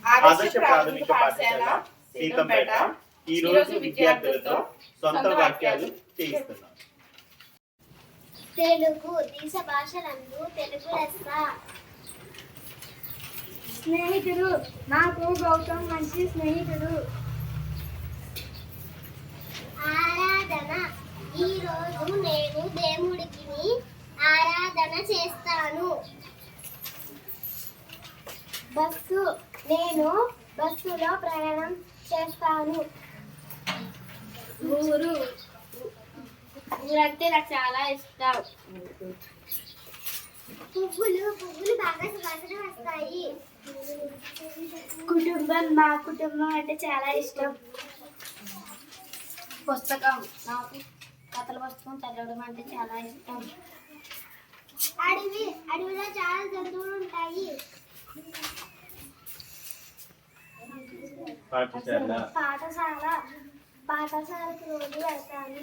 ఆదర్శ ప్రాథమిక పాఠశాల సీతంపేట ఈ రోజు విద్యార్థులతో సొంత వాక్యాలు చేయిస్తున్నాం. తెలుగు దేశ భాషలందు తెలుగు లెస్స. స్నేహితుడు నాకు గౌతమ్ మంచి స్నేహితుడు. ఆరాధన ఈ రోజు నేను దేవుడికి ఆరాధన చేస్తాను. బస్సు నేను బస్సులో ప్రయాణం చేస్తాను. ఊరు ఊరంటే నాకు చాలా ఇష్టం. పువ్వులు బాగా సువాసన వస్తాయి. కుటుంబం మా కుటుంబం అంటే చాలా ఇష్టం. పుస్తకం నాకు కథల పుస్తకం చదవడం అంటే చాలా ఇష్టం. అడవిలో చాలా జంతువులు ఉంటాయి. పాఠశాలకు రోజు వెళ్తాను.